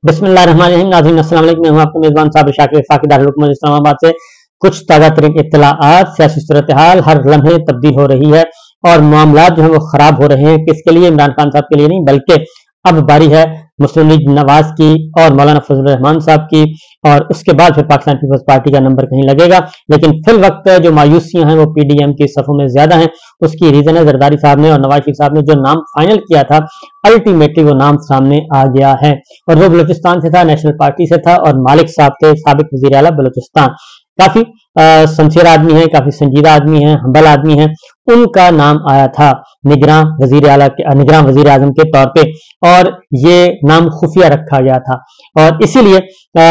बिस्मिल्लाहिर्रहमानिर्रहीम। नाज़रीन अस्सलाम वालेकुम। मैं हूं आपका मेज़बान साबिर शाकिर फाकी दारुल हुकूमत इस्लामाबाद से। कुछ ताज़ा तरीन इत्तलाआत, सियासी सूरत हाल हर लम्हे तब्दील हो रही है और मामलात जो है वो खराब हो रहे हैं। किसके लिए? इमरान खान साहब के लिए नहीं, बल्कि अब बारी है मुस्लिम लीग नवाज की और मौलाना फजल रहमान साहब की, और उसके बाद फिर पाकिस्तान पीपल्स पार्टी का नंबर कहीं लगेगा। लेकिन फिल वक्त जो मायूसियां हैं वो पीडीएम की सफों में ज्यादा हैं। उसकी रीजन है जरदारी साहब ने और नवाज शरीफ साहब ने जो नाम फाइनल किया था, अल्टीमेटली वो नाम सामने आ गया है और वो बलूचिस्तान से था, नेशनल पार्टी से था और मालिक साहब थे, साबिक वजीर आला बलूचिस्तान। काफी शमशेर आदमी है, काफी संजीदा आदमी है, हम्बल आदमी है। उनका नाम आया था निगरान वजीर आजम के तौर पे और ये नाम खुफिया रखा गया था और इसीलिए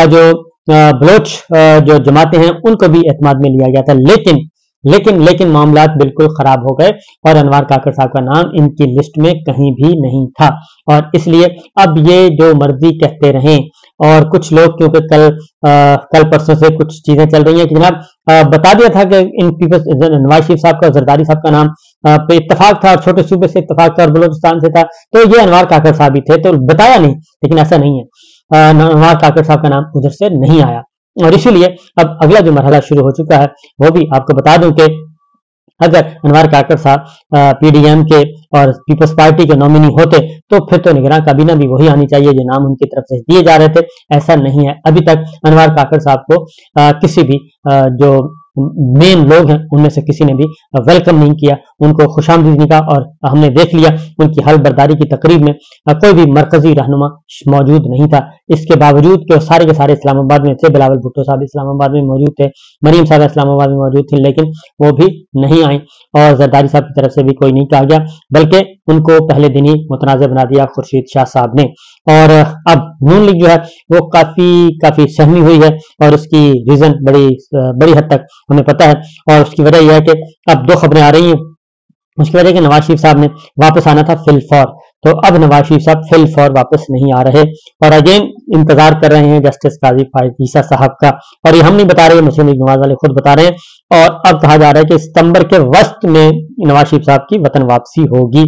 जो बलोच जो जमातें हैं उनको भी एतमाद में लिया गया था। लेकिन मामलात बिल्कुल खराब हो गए और अनवार काकड़ साहब का नाम इनकी लिस्ट में कहीं भी नहीं था और इसलिए अब ये जो मर्जी कहते रहें। और कुछ लोग क्योंकि कल परसों से कुछ चीजें चल रही हैं कि जनाब बता दिया था कि इन पीपल्स नवाज शरीफ साहब का जरदारी साहब का नाम पे इत्तफाक था और छोटे सूबे से इत्तफाक था और बलूचिस्तान से था, तो ये अनवार काकड़ साहब ही थे, तो बताया नहीं। लेकिन ऐसा नहीं है, अनवार काकड़ साहब का नाम उधर से नहीं आया और इसीलिए अब अगला जो मरहला शुरू हो चुका है वो भी आपको बता दूं कि अगर अनवार काकड़ साहब पीडीएम के और पीपल्स पार्टी के नॉमिनी होते तो फिर तो निगरान काबीना भी वही आनी चाहिए जो नाम उनकी तरफ से दिए जा रहे थे। ऐसा नहीं है। अभी तक अनवार काकड़ साहब को किसी भी जो मेन लोग हैं उनमें से किसी ने भी वेलकम नहीं किया, उनको खुशामदीद नहीं कहा और हमने देख लिया उनकी हल बर्दारी की तकरीब में कोई भी मरकजी रहनुमा मौजूद नहीं था। इसके बावजूद कि सारे के सारे इस्लामाबाद में थे, बिलावल भुट्टो साहब इस्लामाबाद में मौजूद थे, मरीम साहब इस्लामाबाद में मौजूद थे, लेकिन वो भी नहीं आई और जरदारी साहब की तरफ से भी कोई नहीं कहा गया, बल्कि उनको पहले दिन ही मुतनाज़ बना दिया खुर्शीद शाह साहब ने। और अब नून लीग जो है वो काफी सहमी हुई है और उसकी रीजन बड़ी हद तक हमें पता है और उसकी वजह यह है कि अब दो खबरें आ रही हैं। उसकी वजह कि नवाज शरीफ साहब ने वापस आना था फिल फॉर, तो अब नवाज शरीफ साहब फिल फॉर वापस नहीं आ रहे और अगेन इंतजार कर रहे हैं जस्टिस काजी फारूक ईसा साहब का। और ये हम नहीं बता रहे, मुस्लिम लीग नवाज वाले खुद बता रहे हैं और अब कहा जा रहा है कि सितंबर के वस्त में नवाज शरीफ साहब की वतन वापसी होगी।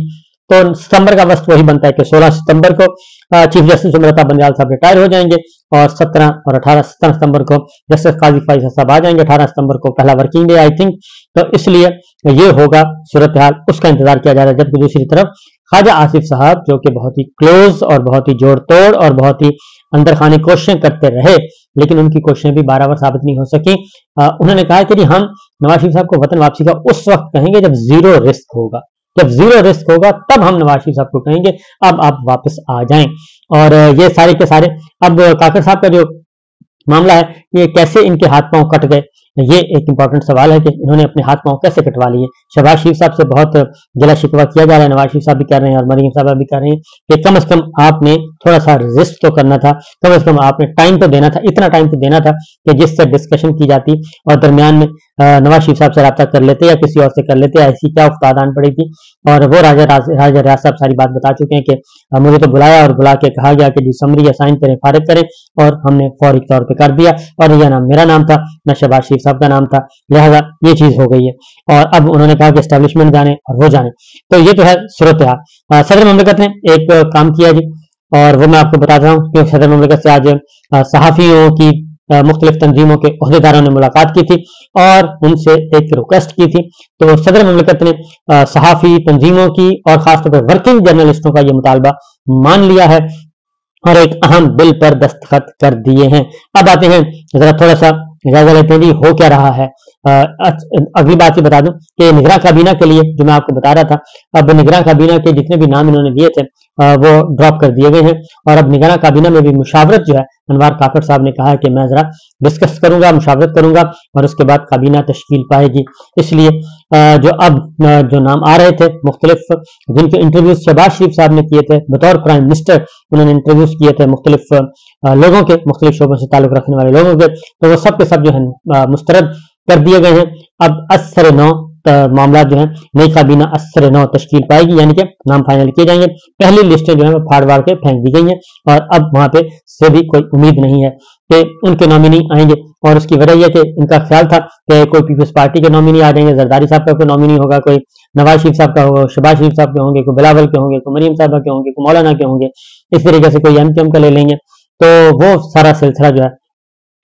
तो सितंबर का वक्त वही बनता है कि 16 सितंबर को चीफ जस्टिस उमर बंजाल साहब रिटायर हो जाएंगे और 17 और 18 सितंबर को जस्टिस काजी फारूक साहब आ जाएंगे। 18 सितंबर को पहला वर्किंग डे आई थिंक, तो इसलिए ये होगा सूरत हाल, उसका इंतजार किया जा रहा है। जबकि दूसरी तरफ ख्वाजा आसिफ साहब जो कि बहुत ही क्लोज और बहुत ही जोड़ तोड़ और बहुत ही अंदर खाने कोशिशें करते रहे, लेकिन उनकी कोशिशें भी बारह साबित नहीं हो सकी। उन्होंने कहा कि हम नवाज शरीफ साहब को वतन वापसी का उस वक्त कहेंगे जब जीरो रिस्क होगा, तब हम नवाज शरीफ साहब को कहेंगे अब आप वापस आ जाएं। और ये सारे के सारे अब काकड़ साहब का जो मामला है ये कैसे इनके हाथ पांव कट गए, ये एक इंपॉर्टेंट सवाल है कि इन्होंने अपने हाथ पांव कैसे कटवा लिए। शहबाज शरीफ साहब से बहुत गिला शिकवा किया जा रहा है, नवाज शरीफ साहब भी कर रहे हैं और मरीम साहब भी कर रहे हैं कि कम से कम आपने थोड़ा सा रेजिस्ट तो करना था, कम से कम आपने टाइम तो देना था, इतना टाइम तो देना था कि जिससे डिस्कशन की जाती और दरमियान में नवाज शरीफ साहब से रब्ता कर लेते या किसी और से कर लेते, ऐसी क्या उफ्ताद आन पड़ी थी। और वो राजा रियाज साहब सारी बात बता चुके हैं कि मुझे तो बुलाया और बुला के कहा गया कि जी समरी असाइन करें, फारिग करें, और हमने फौरी तौर पर कर दिया और यह नाम मेरा नाम था न शहबाज शरीफ साहब का नाम था, लिहाजा ये चीज हो गई है। और अब उन्होंने कहा कि एस्टेब्लिशमेंट जाने और वो जाने, तो ये तो है सूरत हाल। सदर ममलिकत ने एक काम किया जी और वो मैं आपको बताता हूँ कि सदर ममलिकत से आज सहाफियों की मुख्तलिफ तंजीमों के अहदेदारों ने मुलाकात की थी और उनसे एक रिक्वेस्ट की थी। तो सदर ममलिकत ने सहाफी तंजीमों की और खासतौर पर वर्किंग जर्नलिस्टों का ये मुतालबा मान लिया है और एक अहम बिल पर दस्तखत कर दिए हैं। अब आते हैं जरा थोड़ा सा जायजा लेते हैं जी हो क्या रहा है। अगली बात ये बता दूं कि निगरान काबीना के लिए जो मैं आपको बता रहा था, अब निगरान काबीना के जितने भी नाम इन्होंने दिए थे वो ड्रॉप कर दिए गए हैं और अब निगरान काबीना में भी मुशावरत जो है अनवार काकड़ साहब ने कहा है कि मैं जरा डिस्कस करूंगा, मुशावरत करूंगा और उसके बाद काबीना तश्कील पाएगी। इसलिए जो नाम आ रहे थे मुख्तलिफ, जिनके इंटरव्यूज शहबाज शरीफ साहब ने किए थे बतौर प्राइम मिनिस्टर, उन्होंने इंटरव्यूज किए थे मुख्तलिफ लोगों के, मुख्तलिफ शोबों से ताल्लुक रखने वाले लोगों के, तो वो सब के सब जो है मुस्तरद कर दिए गए हैं। अब असर 9 मामला जो है नई काबीना असर 9 तश्कील पाएगी, यानी कि नाम फाइनल किए जाएंगे। पहली लिस्टें जो है वो फाड़ वाड़ के फेंक दी गई हैं और अब वहां पे से भी कोई उम्मीद नहीं है कि उनके नॉमिनी आएंगे और उसकी वजह यह कि इनका ख्याल था कि कोई पीपल्स पार्टी के नॉमिनी आ जाएंगे, जरदारी साहब का कोई नॉमिनी होगा, कोई नवाज शरीफ साहब का होगा, शहबाज शरीफ साहब के होंगे, कोई बिलावल के होंगे, कोई मरीम साहब के होंगे, कोई मौलाना के होंगे, इस तरीके से कोई एमक्यूएम का ले लेंगे। तो वो सारा सिलसिला जो है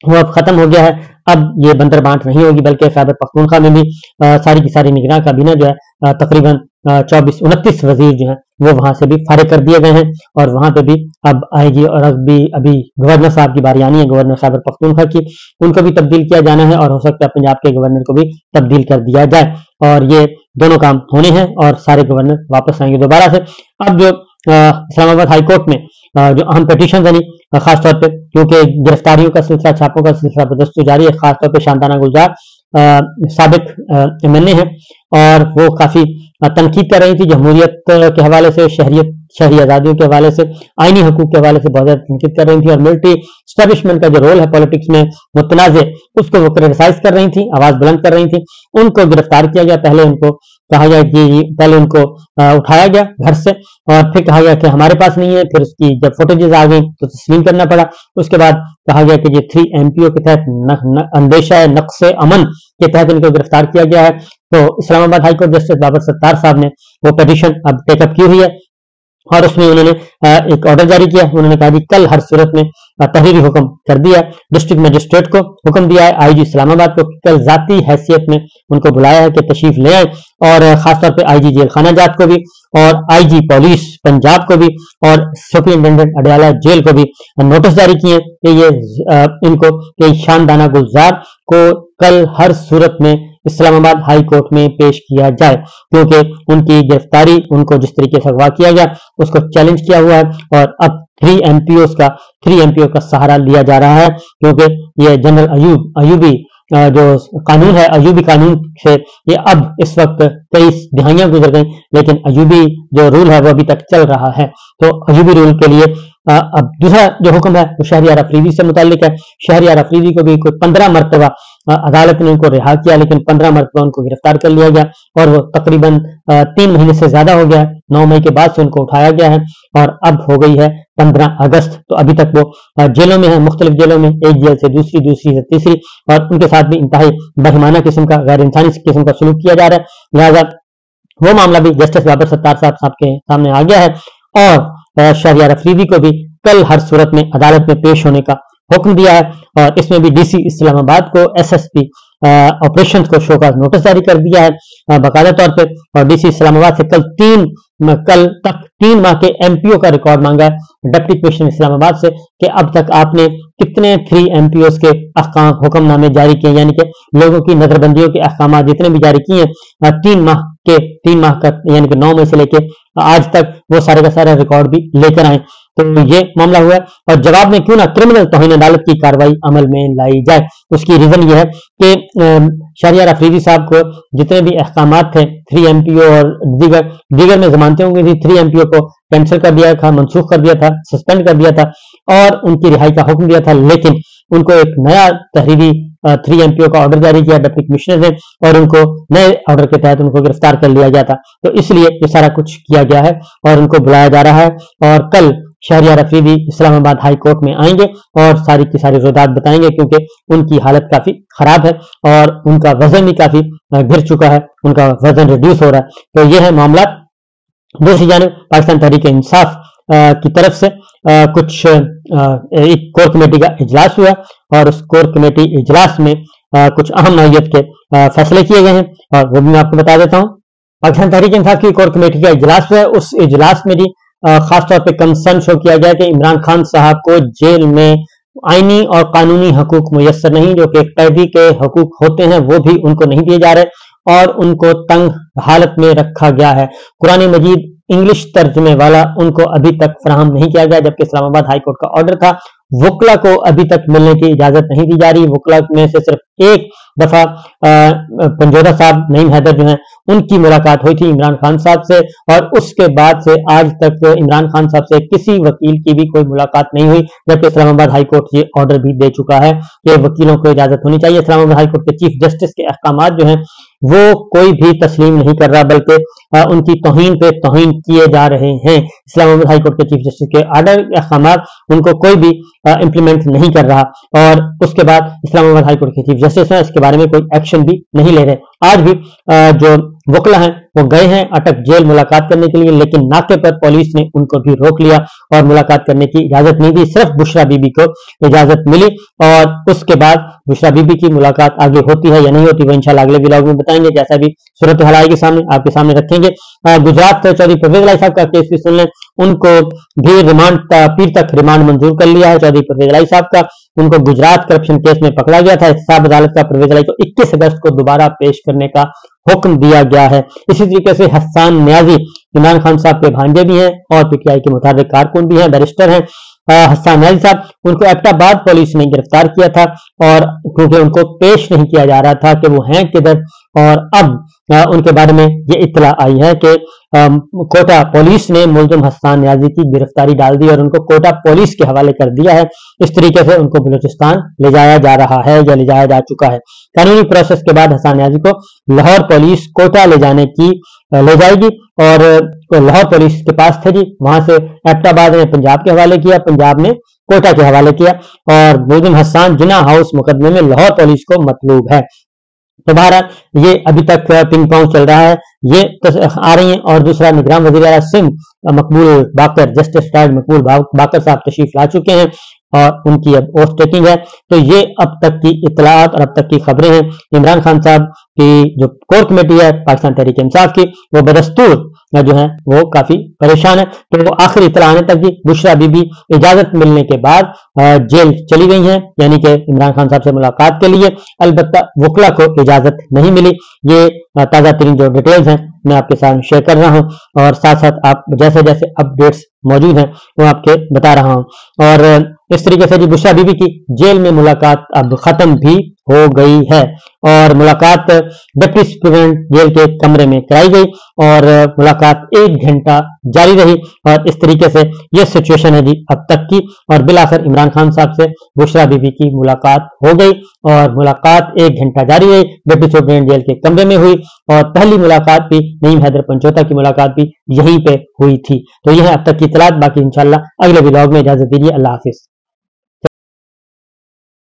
वो अब खत्म हो गया है। अब ये बंदर बांट नहीं होगी, बल्कि खैबर पख्तूनख्वा में भी सारी की सारी निगरान काबीना जो है तकरीबन 29 वजीर जो है वो वहां से भी फारिग कर दिए गए हैं, और वहां पे भी अब आएगी। और अभी गवर्नर साहब की बारी आनी है, गवर्नर खैबर पख्तूनख्वा की, उनको भी तब्दील किया जाना है, और हो सकता है पंजाब के गवर्नर को भी तब्दील कर दिया जाए, और ये दोनों काम होने हैं और सारे गवर्नर वापस आएंगे दोबारा से। अब जो इस्लामाबाद हाई कोर्ट में जो अहम पिटीशन बनी, खासतौर पे क्योंकि गिरफ्तारियों का सिलसिला, छापों का सिलसिला बदस्तूर जारी है, खासतौर पे शांताना गुलजार साबिक MNA है, और वो काफी तनकीद कर रही थी जमहूरियत के हवाले से, शहरी आजादियों के हवाले से, आईनी हकूक के हवाले से बहुत ज्यादा तनकीद कर रही थी, और मिलिट्री स्टैब्लिशमेंट का जो रोल है पॉलिटिक्स में मुतनाज़े, उसको वो क्रिटिसाइज कर रही थी, आवाज बुलंद कर रही थी। उनको गिरफ्तार किया गया, पहले उनको कहा गया कि पहले उनको उठाया गया घर से, और फिर कहा गया कि हमारे पास नहीं है, फिर उसकी जब फुटेजेस आ गई तो तस्लीम करना पड़ा। उसके बाद कहा गया कि ये 3 MPO के तहत अंदेशा नक्शे अमन के तहत इनको गिरफ्तार किया गया है। तो Islamabad high court justice Babar Sattar साहब ने वो पिटीशन अब टेकअप की हुई है, और उसमें उन्होंने एक ऑर्डर जारी किया। उन्होंने कहा कि कल हर सूरत में तहरीरी हुक्म कर दिया, डिस्ट्रिक्ट मजिस्ट्रेट को हुक्म दिया है, IG इस्लामाबाद को कल जाती हैसियत में उनको बुलाया है कि तशरीफ ले आए, और खासतौर पे IG जेल खाना जात को भी, और IG पुलिस पंजाब को भी, और सुपरिटेंडेंट अडयाला जेल को भी नोटिस जारी किए कि ये इनको कि शांताना गुलजार को कल हर सूरत में इस्लामाबाद हाई कोर्ट में पेश किया जाए, क्योंकि उनकी गिरफ्तारी, उनको जिस तरीके से अगवा किया गया उसको चैलेंज किया हुआ है, और अब 3 MPO का सहारा लिया जा रहा है, क्योंकि ये जनरल अयूबी जो कानून है, अयूबी कानून से ये अब इस वक्त कई दिहाइयां गुजर गई, लेकिन अयूबी जो रूल है वो अभी तक चल रहा है। तो अयूबी रूल के लिए अब दूसरा जो हुक्म है वो शहरियार अफरीदी से मुतालिक है। शहरियार अफरीदी को भी कोई 15 मरतबा अदालत ने उनको रिहा किया, लेकिन 15 मरतबा उनको गिरफ्तार कर लिया गया, और वो तकरीबन 3 महीने से ज्यादा हो गया है। 9 मई के बाद से उनको उठाया गया है, और अब हो गई है 15 अगस्त। तो अभी तक वो जेलों में है, मुख्तलिफ जेलों में, एक जेल से दूसरी से तीसरी, और उनके साथ भी इंतहाई बरहिमाना किस्म का, गैर इंसानी किस्म का सलूक किया जा रहा है। लिहाजा वो मामला भी जस्टिस बाबर सत्तार साहब के सामने आ गया है, और शहरियार अफरीदी को भी कल हर सूरत में अदालत में पेश होने का हुक्म दिया है, और इसमें भी DC इस्लामाबाद को SSP ऑपरेशन को शो का नोटिस जारी कर दिया है बाकायदा तौर पे, और DC इस्लामाबाद से कल तक 3 माह के MPO का रिकॉर्ड मांगा है डिप्टी कमिश्नर इस्लामाबाद से, कि अब तक आपने कितने 3 MPOs के अहकाम हुक्मनामे जारी किए, यानी कि लोगों की नजरबंदियों के अहकाम जितने भी जारी किए हैं 3 माह का, यानी कि 9 मई से लेके आज तक, वो सारे का सारा रिकॉर्ड भी लेकर आए। तो ये मामला हुआ है, और जवाब में क्यों ना क्रिमिनल तौहीन अदालत की कार्रवाई अमल में लाई जाए। उसकी रीजन यह है कि शहरियार अफरीदी साहब को जितने भी अहकामात थे 3 MPO और दीगर में जमानतें होंगी थी, 3 MPO को कैंसिल कर दिया था, मनसूख कर दिया था, सस्पेंड कर दिया था, और उनकी रिहाई का हुक्म दिया था, लेकिन उनको एक नया तहरीरी 3 MPO का ऑर्डर जारी किया डिप्टी कमिश्नर ने, और उनको नए ऑर्डर के तहत उनको गिरफ्तार कर लिया गया था। तो इसलिए ये सारा कुछ किया गया है, और उनको बुलाया जा रहा है, और कल शहरियार अफरीदी इस्लामाबाद हाई कोर्ट में आएंगे और सारी की सारी रुदात बताएंगे, क्योंकि उनकी हालत काफी खराब है, और उनका वजन भी काफी गिर चुका है, उनका वजन रिड्यूस हो रहा है। तो ये है मामला। दूसरी जानिब पाकिस्तान तहरीक इंसाफ की तरफ से एक कोर कमेटी का इजलास हुआ, और उस कोर कमेटी इजलास में कुछ अहम नौयत के फैसले किए गए हैं, और वो भी मैं आपको बता देता हूँ। पाकिस्तान तहरीक इंसाफ की कोर कमेटी का इजलास हुआ है, उस इजलास में भी खासतौर पर कंसर्न शो किया गया कि इमरान खान साहब को जेल में आईनी और कानूनी हकूक मुयस्सर नहीं, जो कि कैदी के हकूक होते हैं, वो भी उनको नहीं दिए जा रहे, और उनको तंग हालत में रखा गया है। कुरान मजीद इंग्लिश तर्जमे वाला उनको अभी तक फराहम नहीं किया गया, जबकि इस्लामाबाद हाई कोर्ट का ऑर्डर था। वकला को अभी तक मिलने की इजाजत नहीं दी जा रही। वकला में से सिर्फ एक दफा पंजोरा साहब नईम हैदर जो हैं उनकी मुलाकात हुई थी इमरान खान साहब से, और उसके बाद से आज तक इमरान खान साहब से किसी वकील की भी कोई मुलाकात नहीं हुई, जबकि इस्लामाबाद हाई कोर्ट ये ऑर्डर भी दे चुका है कि वकीलों को इजाजत होनी चाहिए। इस्लामाबाद हाई कोर्ट के चीफ जस्टिस के अहकामात जो हैं वो कोई भी तस्लीम नहीं कर रहा, बल्कि उनकी तौहीन पे तौहीन किए जा रहे हैं। इस्लामाबाद हाई कोर्ट के चीफ जस्टिस के ऑर्डर अहकामात उनको कोई भी इंप्लीमेंट नहीं कर रहा, और उसके बाद इस्लामाबाद हाई कोर्ट के चीफ जस्टिस हैं इसके बारे में कोई एक्शन भी नहीं ले रहे। आज भी जो वकला हैं वो गए हैं अटक जेल मुलाकात करने के लिए, लेकिन नाके पर पुलिस ने उनको भी रोक लिया और मुलाकात करने की इजाजत नहीं दी। सिर्फ बुशरा बीबी को इजाजत मिली और उसके बाद बुशरा बीबी की मुलाकात आगे होती है या नहीं होती वो इंशाल्लाह अगले व्लॉग में बताएंगे। जैसा भी सूरत हाल आएगी सामने आपके सामने रखेंगे। गुजरात के चौधरी परवेज लाई साहब का केस भी सुन लें, उनको भी रिमांड पीर तक रिमांड मंजूर कर लिया है चौधरी परवेज लाई साहब का। उनको गुजरात करप्शन केस में पकड़ा गया था। एहतसाब अदालत का परवेज लाई को 21 अगस्त को दोबारा पेश करने का हुक्म दिया गया है। इसी तरीके से हसन न्याजी इमरान खान साहब के भांजे भी हैं और पीटीआई के मुताबिक कारकुन भी हैं, बैरिस्टर हैं। हसन न्याजी साहब उनको एबटाबाद पुलिस ने गिरफ्तार किया था और क्योंकि उनको पेश नहीं किया जा रहा था कि वो हैं किधर, और अब उनके बारे में ये इत्तला आई है कि कोटा पुलिस ने मुल्जिम हसन न्याजी की गिरफ्तारी डाल दी और उनको कोटा पुलिस के हवाले कर दिया है। इस तरीके से उनको बलूचिस्तान ले जाया जा रहा है या ले जाया जा चुका है। कानूनी प्रोसेस के बाद हसन न्याजी को लाहौर पुलिस कोटा ले जाएगी और लाहौर पुलिस के पास थे जी, वहां से एबटाबाद ने पंजाब के हवाले किया, पंजाब ने कोटा के हवाले किया और मुल्जिम हसन जिना हाउस मुकदमे में लाहौर पुलिस को मतलूब है। तो बहरहाल ये अभी तक पिंग पोंग चल रहा है, ये तो आ रही है। और दूसरा निगरान वजीर आला सिंध मकबूल बाकर, जस्टिस रिटायर्ड मकबूल बाकर साहब तशरीफ ला चुके हैं और उनकी अब ओथ टेकिंग है। तो ये अब तक की इत्तलात और अब तक की खबरें हैं। इमरान खान साहब की जो कोर कमेटी है पाकिस्तान तहरीक इंसाफ की, वो बदस्तूर जो है वो काफी परेशान है। तो वो आखिरी इत्तला आने तक की बुशरा बीबी इजाजत मिलने के बाद जेल चली गई हैं, यानी कि इमरान खान साहब से मुलाकात के लिए। अलबत्ता वकला को इजाजत नहीं मिली। ये ताजा तरीन जो डिटेल्स हैं मैं आपके साथ शेयर कर रहा हूं और साथ साथ आप जैसे जैसे अपडेट्स मौजूद हैं वो आपके बता रहा हूं। और इस तरीके से जी बुशरा बीबी की जेल में मुलाकात अब खत्म भी हो गई है और मुलाकात डिप्टी सुपरिटेंडेंट जेल के कमरे में कराई गई और मुलाकात 1 घंटा जारी रही। और इस तरीके से ये सिचुएशन है जी अब तक की। और बिलाखिर इमरान खान साहब से बुशरा बीबी की मुलाकात हो गई और मुलाकात 1 घंटा जारी रही, डिप्टी सुपरिटेंडेंट जेल के कमरे में हुई और पहली मुलाकात भी नईम हैदर पंचोता की मुलाकात भी यहीं पे हुई थी। तो यह है अब तक की इत्तलात। बाकी इंशाल्लाह अगले व्लॉग में इजाजत दीजिए। अल्लाह हाफिज।